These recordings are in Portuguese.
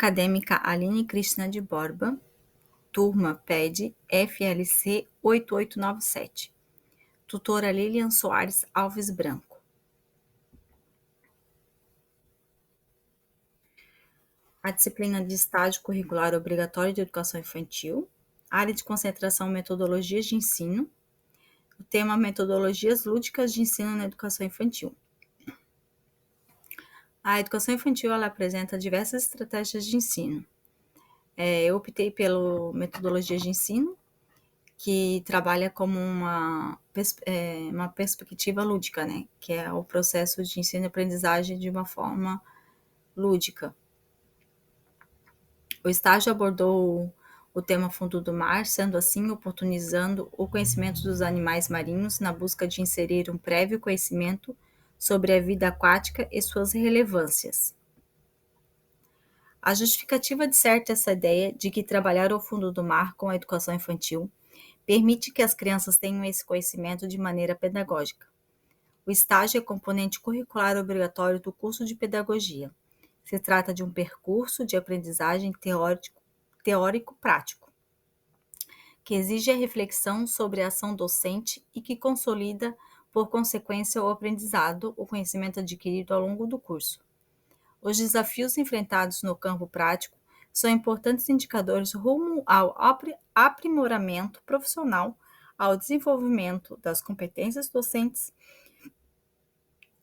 Acadêmica Aline Cristina de Borba, turma PED FLC 8897. Tutora Lilian Soares Alves Branco. A disciplina de estágio curricular obrigatório de educação infantil, área de concentração metodologias de ensino, o tema metodologias lúdicas de ensino na educação infantil. A educação infantil ela apresenta diversas estratégias de ensino. Eu optei pela metodologia de ensino, que trabalha como uma perspectiva lúdica, né? Que é o processo de ensino e aprendizagem de uma forma lúdica. O estágio abordou o tema fundo do mar, sendo assim oportunizando o conhecimento dos animais marinhos na busca de inserir um prévio conhecimento sobre a vida aquática e suas relevâncias. A justificativa disserta essa ideia de que trabalhar ao fundo do mar com a educação infantil permite que as crianças tenham esse conhecimento de maneira pedagógica. O estágio é componente curricular obrigatório do curso de pedagogia. Se trata de um percurso de aprendizagem teórico-prático, que exige a reflexão sobre a ação docente e que consolida, por consequência, o aprendizado, o conhecimento adquirido ao longo do curso. Os desafios enfrentados no campo prático são importantes indicadores rumo ao aprimoramento profissional, ao desenvolvimento das competências docentes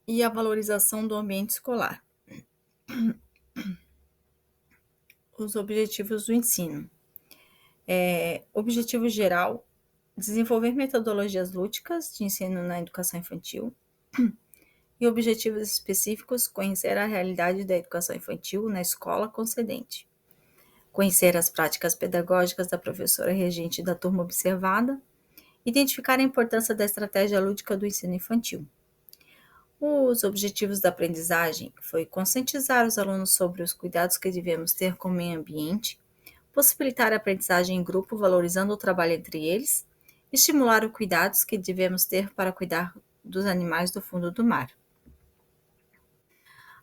e à valorização do ambiente escolar. Os objetivos do ensino. Objetivo geral: desenvolver metodologias lúdicas de ensino na educação infantil. E objetivos específicos: conhecer a realidade da educação infantil na escola concedente. Conhecer as práticas pedagógicas da professora regente da turma observada. Identificar a importância da estratégia lúdica do ensino infantil. Os objetivos da aprendizagem foi conscientizar os alunos sobre os cuidados que devemos ter com o meio ambiente, possibilitar a aprendizagem em grupo valorizando o trabalho entre eles, estimular os cuidados que devemos ter para cuidar dos animais do fundo do mar.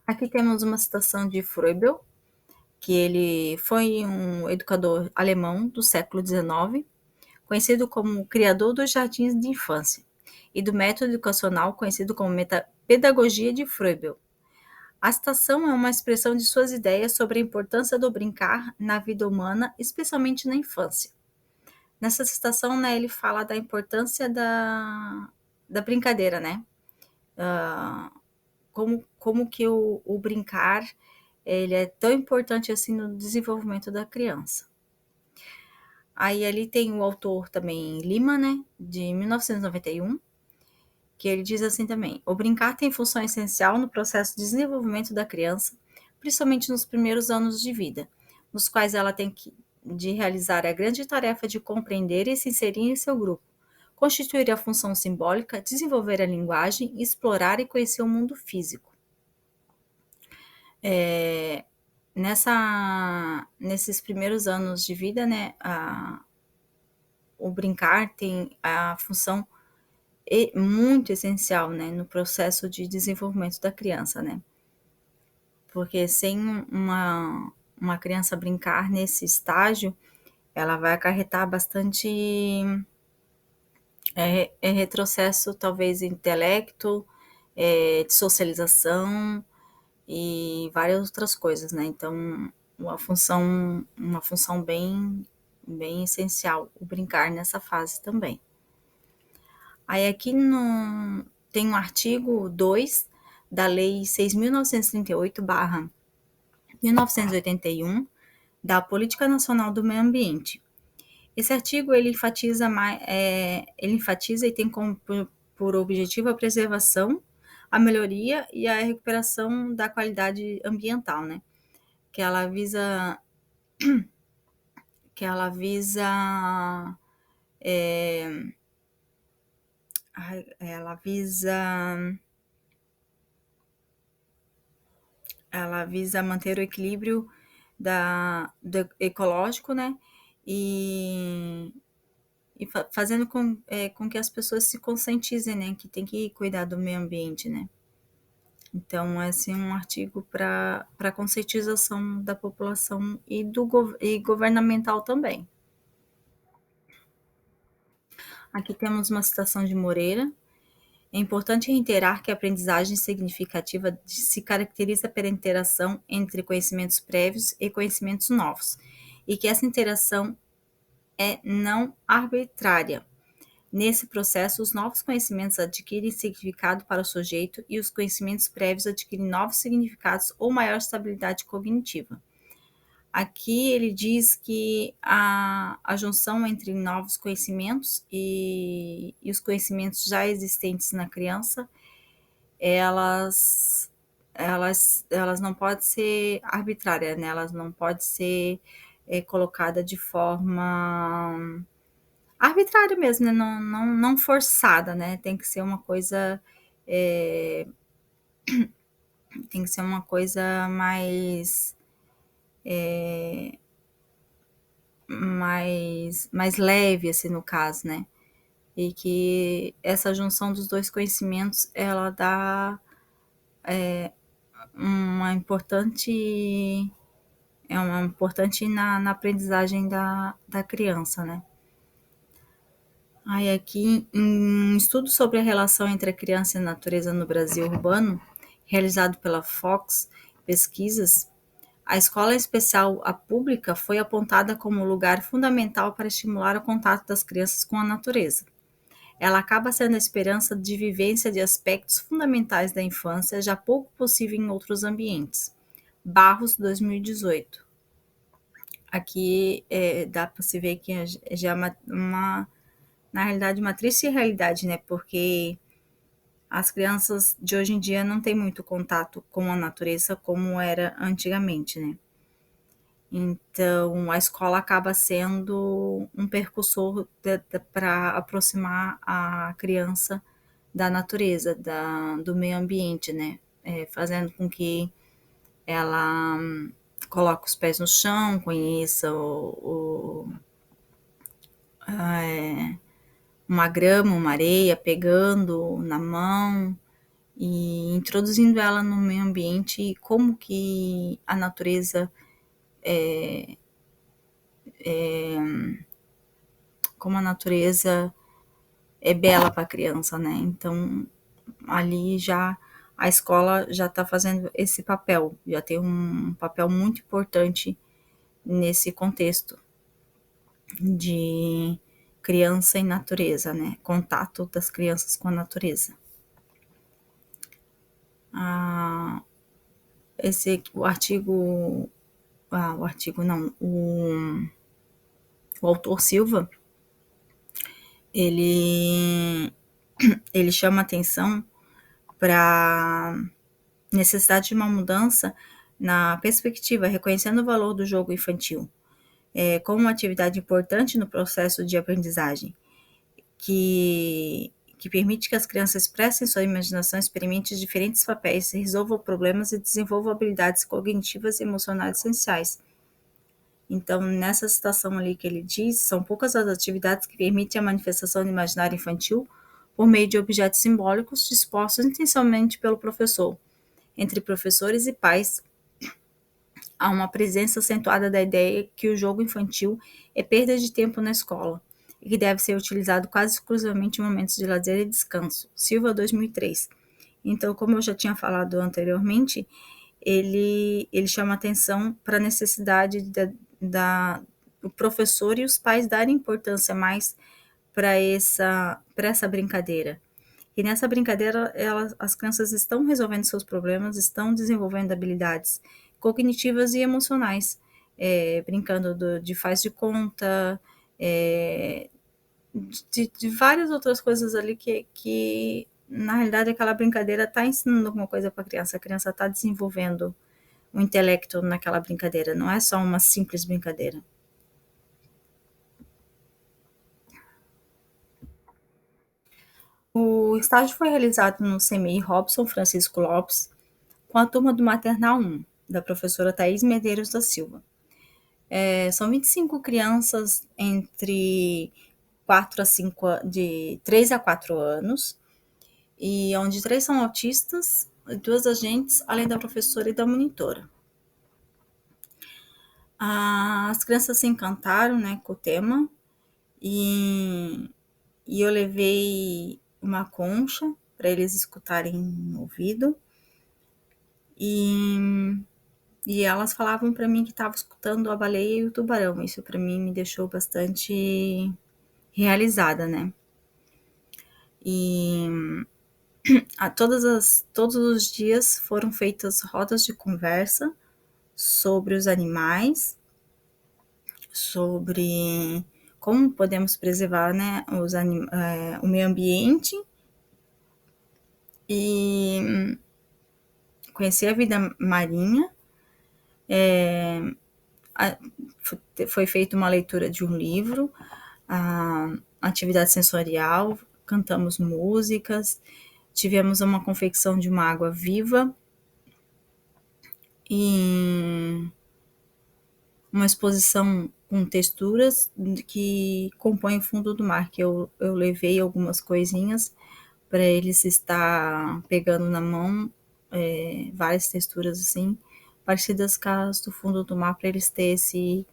Aqui temos uma citação de Froebel, que ele foi um educador alemão do século XIX, conhecido como o criador dos jardins de infância, e do método educacional conhecido como pedagogia de Froebel. A citação é uma expressão de suas ideias sobre a importância do brincar na vida humana, especialmente na infância. Nessa citação, né, ele fala da importância da brincadeira, né? Como que o brincar ele é tão importante assim no desenvolvimento da criança. Aí ali tem o autor também Lima, né, de 1991, que ele diz assim também: o brincar tem função essencial no processo de desenvolvimento da criança, principalmente nos primeiros anos de vida, nos quais ela tem de realizar a grande tarefa de compreender e se inserir em seu grupo, constituir a função simbólica, desenvolver a linguagem, explorar e conhecer o mundo físico. Nesses primeiros anos de vida, né, o brincar tem a função muito essencial, né, no processo de desenvolvimento da criança, né? Porque sem uma criança brincar nesse estágio, ela vai acarretar bastante retrocesso, talvez intelecto, de socialização e várias outras coisas, né? Então, uma função bem essencial, o brincar nessa fase também. Aí aqui tem um artigo 2 da Lei 6.938/1981 da Política Nacional do Meio Ambiente. Esse artigo ele enfatiza e tem como por objetivo a preservação, a melhoria e a recuperação da qualidade ambiental, né? Que ela visa manter o equilíbrio do ecológico, né? E fazendo com que as pessoas se conscientizem, né? Que tem que cuidar do meio ambiente, né? Então, esse é um artigo para conscientização da população e governamental também. Aqui temos uma citação de Moreira. É importante reiterar que a aprendizagem significativa se caracteriza pela interação entre conhecimentos prévios e conhecimentos novos, e que essa interação é não arbitrária. Nesse processo, os novos conhecimentos adquirem significado para o sujeito e os conhecimentos prévios adquirem novos significados ou maior estabilidade cognitiva. Aqui ele diz que a junção entre novos conhecimentos e os conhecimentos já existentes na criança, elas não podem ser arbitrárias, né? Elas não podem ser colocadas de forma arbitrária mesmo, né? Não forçada, né? Tem que ser uma coisa tem que ser uma coisa mais leve, assim, no caso, né? E que essa junção dos dois conhecimentos, ela dá uma importante na aprendizagem da criança, né? Aí aqui, em um estudo sobre a relação entre a criança e a natureza no Brasil urbano, realizado pela Fox Pesquisas, a escola especial, a pública, foi apontada como lugar fundamental para estimular o contato das crianças com a natureza. Ela acaba sendo a esperança de vivência de aspectos fundamentais da infância, já pouco possível em outros ambientes. Barros, 2018. Aqui dá para se ver que já é na realidade, uma triste realidade, né? Porque as crianças de hoje em dia não têm muito contato com a natureza como era antigamente, né? Então, a escola acaba sendo um percursor para aproximar a criança da natureza, do meio ambiente, né? Fazendo com que ela coloque os pés no chão, conheça uma grama, uma areia, pegando na mão e introduzindo ela no meio ambiente e como que a natureza é bela para a criança, né? Então, ali já a escola já está fazendo esse papel, já tem um papel muito importante nesse contexto de criança e natureza, né? Contato das crianças com a natureza. O artigo não, o autor Silva, ele chama atenção para necessidade de uma mudança na perspectiva, reconhecendo o valor do jogo infantil como uma atividade importante no processo de aprendizagem, que permite que as crianças expressem sua imaginação, experimentem diferentes papéis, resolvam problemas e desenvolvam habilidades cognitivas e emocionais essenciais. Então, nessa citação ali que ele diz, são poucas as atividades que permitem a manifestação do imaginário infantil por meio de objetos simbólicos dispostos intencionalmente pelo professor. Entre professores e pais, há uma presença acentuada da ideia que o jogo infantil é perda de tempo na escola e que deve ser utilizado quase exclusivamente em momentos de lazer e descanso. Silva, 2003. Então, como eu já tinha falado anteriormente, ele chama atenção para a necessidade do professor e os pais darem importância mais para essa brincadeira. E nessa brincadeira, as crianças estão resolvendo seus problemas, estão desenvolvendo habilidades cognitivas e emocionais, brincando de faz de conta, de várias outras coisas ali que na realidade, aquela brincadeira está ensinando alguma coisa para a criança está desenvolvendo o intelecto naquela brincadeira, não é só uma simples brincadeira. O estágio foi realizado no CMI Robson Francisco Lopes, com a turma do Maternal 1, da professora Thaís Medeiros da Silva. São 25 crianças entre 3 a 4 anos, e onde 3 são autistas, duas agentes, além da professora e da monitora. As crianças se encantaram, né, com o tema e eu levei uma concha para eles escutarem no ouvido e elas falavam para mim que estavam escutando a baleia e o tubarão. Isso para mim me deixou bastante realizada, né? E todos os dias foram feitas rodas de conversa sobre os animais, sobre como podemos preservar, né, o meio ambiente e conhecer a vida marinha. Foi feita uma leitura de um livro, a atividade sensorial, cantamos músicas, tivemos uma confecção de uma água viva e uma exposição com texturas que compõem o fundo do mar, que eu levei algumas coisinhas para eles estar pegando na mão, várias texturas assim, parecidas com as do fundo do mar, para eles terem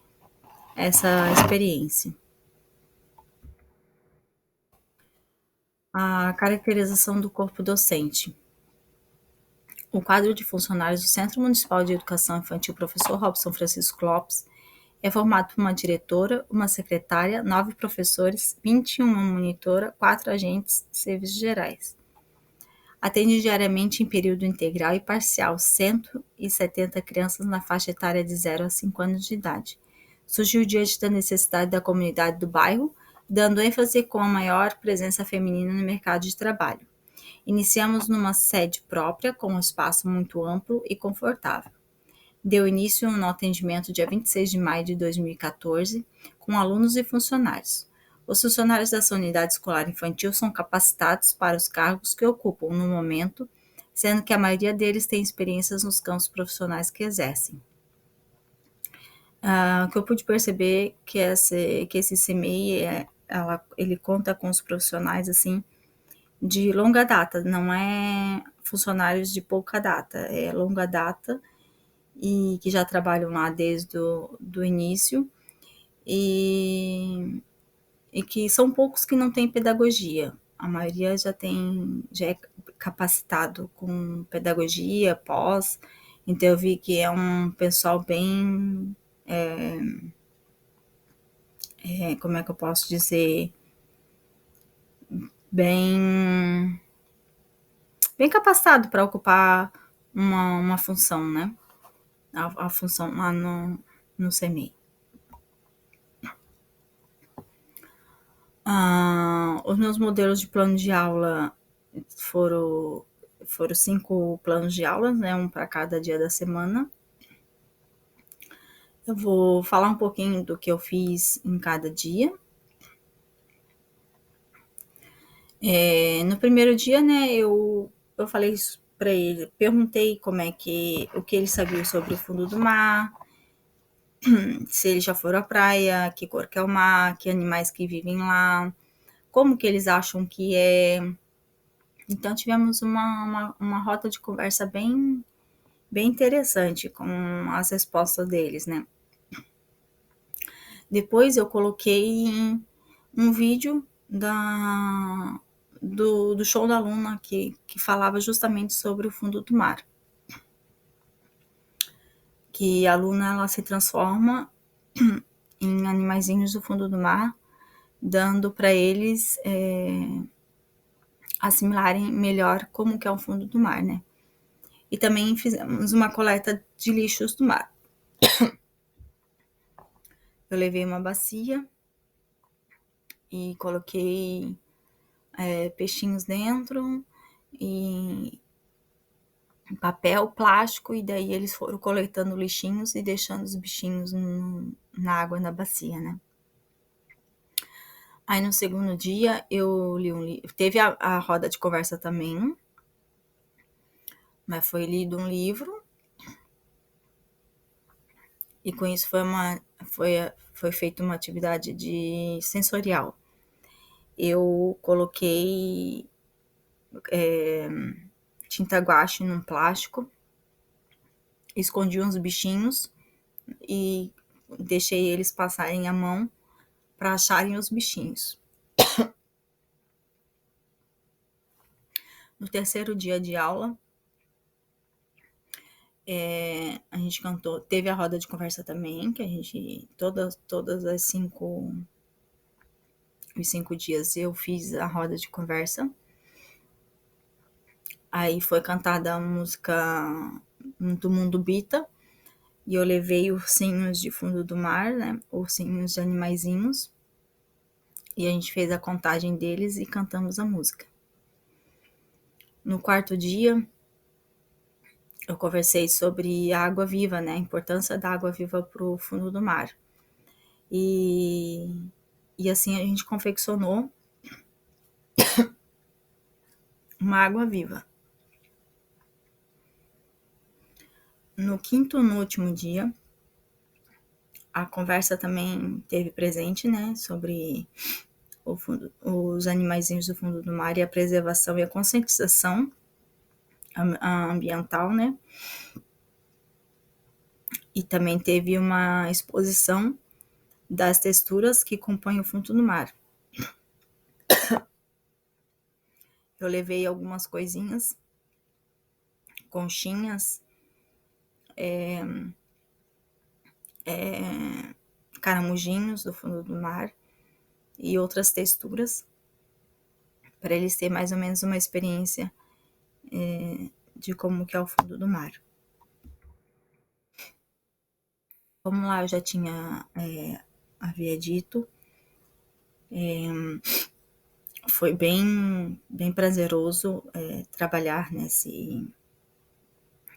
essa experiência. A caracterização do corpo docente. O quadro de funcionários do Centro Municipal de Educação Infantil Professor Robson Francisco Lopes é formado por uma diretora, uma secretária, 9 professores, 21 monitora, 4 agentes de serviços gerais. Atende diariamente em período integral e parcial 170 crianças na faixa etária de 0 a 5 anos de idade. Surgiu diante da necessidade da comunidade do bairro, dando ênfase com a maior presença feminina no mercado de trabalho. Iniciamos numa sede própria, com um espaço muito amplo e confortável. Deu início no atendimento dia 26 de maio de 2014, com alunos e funcionários. Os funcionários dessa unidade escolar infantil são capacitados para os cargos que ocupam no momento, sendo que a maioria deles tem experiências nos campos profissionais que exercem. O que eu pude perceber que esse CMEI, ele conta com os profissionais assim de longa data, não é funcionários de pouca data, é longa data e que já trabalham lá desde o início e que são poucos que não têm pedagogia. A maioria já é capacitado com pedagogia, pós, então eu vi que é um pessoal bem, como é que eu posso dizer, bem capacitado para ocupar uma função, né? A função lá no CMEI. Os meus modelos de plano de aula foram 5 planos de aula, né? Um para cada dia da semana. Eu vou falar um pouquinho do que eu fiz em cada dia. No primeiro dia, né, eu falei isso para ele, perguntei o que ele sabia sobre o fundo do mar, se eles já foram à praia, que cor que é o mar, que animais que vivem lá, como que eles acham que é. Então tivemos uma roda de conversa bem interessante com as respostas deles, né. Depois eu coloquei um vídeo do show da Luna que falava justamente sobre o fundo do mar. Que a Luna ela se transforma em animaizinhos do fundo do mar, dando para eles assimilarem melhor como que é o fundo do mar, né? E também fizemos uma coleta de lixos do mar. Eu levei uma bacia e coloquei peixinhos dentro e papel, plástico, e daí eles foram coletando lixinhos e deixando os bichinhos na água, na bacia, né? Aí no segundo dia eu li um livro, teve a roda de conversa também, mas foi lido um livro e com isso foi feita uma atividade de sensorial. Eu coloquei tinta guache num plástico, escondi uns bichinhos e deixei eles passarem a mão para acharem os bichinhos. No terceiro dia de aula, a gente cantou, teve a roda de conversa também, que a gente, todas os 5 dias eu fiz a roda de conversa. Aí foi cantada a música do Mundo Bita, e eu levei ursinhos de fundo do mar, né, ursinhos de animaizinhos, e a gente fez a contagem deles e cantamos a música. No quarto dia, eu conversei sobre a água viva, né, a importância da água viva para o fundo do mar. E assim a gente confeccionou uma água viva. No quinto, no último dia, a conversa também teve presente, né, sobre os animaizinhos do fundo do mar e a preservação e a conscientização ambiental, né? E também teve uma exposição das texturas que compõem o fundo do mar. Eu levei algumas coisinhas, conchinhas, caramujinhos do fundo do mar e outras texturas, para eles terem mais ou menos uma experiência de como que é o fundo do mar. Como lá eu já havia dito, foi bem prazeroso trabalhar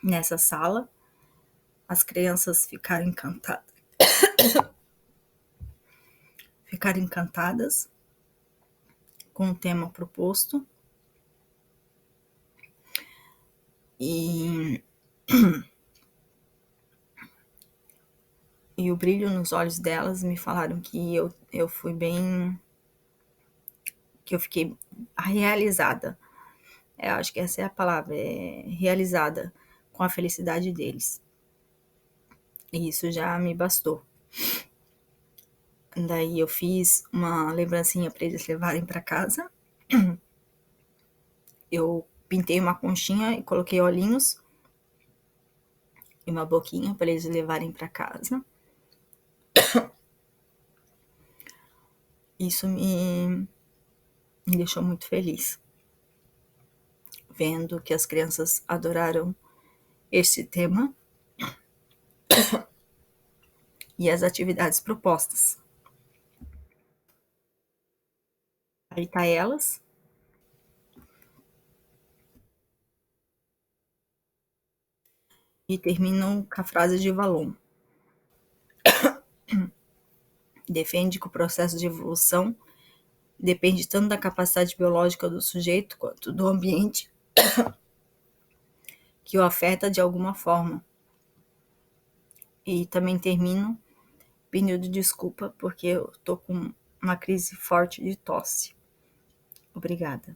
nessa sala. As crianças ficaram encantadas com o tema proposto. E o brilho nos olhos delas me falaram que eu fui bem, que eu fiquei realizada. Eu acho que essa é a palavra, realizada com a felicidade deles. E isso já me bastou. Daí eu fiz uma lembrancinha para eles levarem para casa. Eu pintei uma conchinha e coloquei olhinhos e uma boquinha para eles levarem para casa. Isso me deixou muito feliz, vendo que as crianças adoraram esse tema e as atividades propostas. Aí tá elas. E terminam com a frase de Valon. Defende que o processo de evolução depende tanto da capacidade biológica do sujeito quanto do ambiente que o afeta de alguma forma. E também termino pedindo desculpa porque eu tô com uma crise forte de tosse. Obrigada.